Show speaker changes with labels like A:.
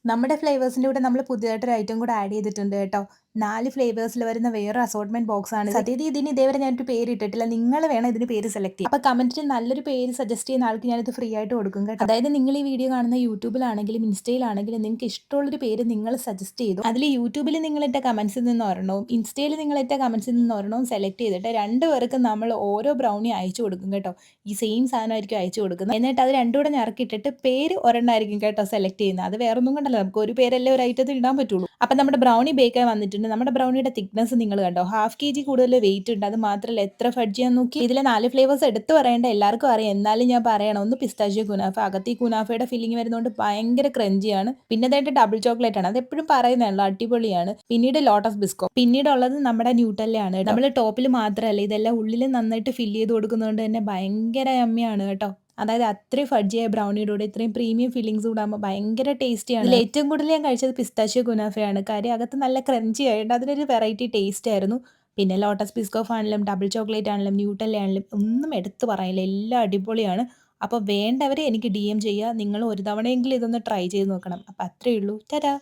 A: നമ്മുടെ ഫ്ലേവേഴ്സിൻ്റെ കൂടെ നമ്മൾ പുതിയതായിട്ടൊരു ഐറ്റം കൂടെ ആഡ് ചെയ്തിട്ടുണ്ട് കേട്ടോ. 4 ഫ്ലേവേഴ്സിൽ വരുന്ന വേറൊരു അസോർട്ട്മെന്റ് ബോക്സ് ആണ്. സത്യത്തിൽ ഇതിന് ഇതേവരെ ഞാനൊരു പേര് ഇട്ടിട്ടില്ല. നിങ്ങൾ വേണം ഇതിന് പേര് സെലക്ട് ചെയ്യാൻ. അപ്പോൾ കമന്റിൽ നല്ലൊരു പേര് സജസ്റ്റ് ചെയ്യുന്ന ആൾക്ക് ഞാനിത് ഫ്രീ ആയിട്ട് കൊടുക്കും കേട്ടോ. അതായത് നിങ്ങൾ ഈ വീഡിയോ കാണുന്ന യൂട്യൂബിലാണെങ്കിലും ഇൻസ്റ്റയിലാണെങ്കിലും നിങ്ങൾക്ക് ഇഷ്ടമുള്ളൊരു പേര് നിങ്ങൾ സജസ്റ്റ് ചെയ്തു. അതിൽ യൂട്യൂബിൽ നിങ്ങളിട്ട കമന്റ്സിൽ നിന്ന് ഒരെണ്ണവും ഇൻസ്റ്റയിൽ നിങ്ങളിട്ട കമന്റ്സിൽ നിന്ന് ഒരെണ്ണവും സെലക്ട് ചെയ്തിട്ട് രണ്ടുപേർക്കും നമ്മൾ ഓരോ ബ്രൗണി അയച്ചു കൊടുക്കും കേട്ടോ. ഈ സെയിം സാധനമായിരിക്കും അയച്ചു കൊടുക്കുന്നത്. എന്നിട്ട് അത് രണ്ടും കൂടെ ഞറക്കിയിട്ടിട്ട് പേര് ഒരെണ്ണമായിരിക്കും കേട്ടോ സെലക്ട് ചെയ്യുന്നത്. അത് വേറൊന്നും കൊണ്ടല്ല, നമുക്ക് ഒരു പേരല്ലേ ഒരു ഐറ്റത്തിൽ ഇടാൻ പറ്റുള്ളൂ. അപ്പം നമ്മുടെ ബ്രൗണി ബേക്കായി വന്നിട്ടുണ്ട്. നമ്മുടെ ബ്രൗണിയുടെ തിക്നെസ് നിങ്ങൾ കണ്ടോ, 1/2 kg കൂടുതൽ വെയിറ്റ് ഉണ്ട്. അത് മാത്രമല്ല എത്ര ഫഡ്ജ് ചെയ്യാൻ നോക്കി. ഇതിലെ 4 ഫ്ലേവേഴ്സ് എടുത്തു പറയേണ്ട എല്ലാവർക്കും അറിയാം, എന്നാലും ഞാൻ പറയണം. ഒന്ന് പിസ്താഷ്യോ കുനാഫ, അകത്ത് ഈ കുനാഫയുടെ ഫില്ലിംഗ് വരുന്നതുകൊണ്ട് ഭയങ്കര ക്രഞ്ചിയാണ്. പിന്നെ അതായിട്ട് ഡബിൾ ചോക്ലേറ്റ് ആണ്, അത് എപ്പോഴും പറയുന്നതാണല്ലോ, അടിപൊളിയാണ്. പിന്നീട് ലോട്ടസ് ബിസ്കോ, പിന്നീടുള്ളത് നമ്മുടെ ന്യൂട്ടല്ലയാണ്. നമ്മൾ ടോപ്പിൽ മാത്രമല്ല ഇതെല്ലാം ഉള്ളിൽ നന്നായിട്ട് ഫില്ല് ചെയ്ത് കൊടുക്കുന്നതുകൊണ്ട് തന്നെ ഭയങ്കര യമ്മിയാണ് കേട്ടോ. അതായത് അത്രയും ഫഡ്ജിയായ ബ്രൗണിയുടെ കൂടെ ഇത്രയും പ്രീമിയം ഫില്ലിങ്സ് കൂടെ ആകുമ്പോൾ ഭയങ്കര ടേസ്റ്റിയാണ്. ഇതിൽ ഏറ്റവും കൂടുതൽ ഞാൻ കഴിച്ചത് പിസ്താഷ്യോ കുനാഫയാണ്. കാര്യം അകത്ത് നല്ല ക്രഞ്ചി ആയിട്ട് അതിനൊരു വെറൈറ്റി ടേസ്റ്റ് ആയിരുന്നു. പിന്നെ ലോട്ടസ് ബിസ്കോഫ് ആണെങ്കിലും ഡബിൾ ചോക്ലേറ്റ് ആണെങ്കിലും ന്യൂട്ടല്ല ആണെങ്കിലും ഒന്നും എടുത്തു പറയില്ല, എല്ലാം അടിപൊളിയാണ്. അപ്പോൾ വേണ്ടവരെ എനിക്ക് DM ചെയ്യുക. നിങ്ങൾ ഒരു തവണയെങ്കിലും ഇതൊന്ന് ട്രൈ ചെയ്ത് നോക്കണം. അപ്പോൾ അത്രയേ ഉള്ളൂ. ടാറ്റാ.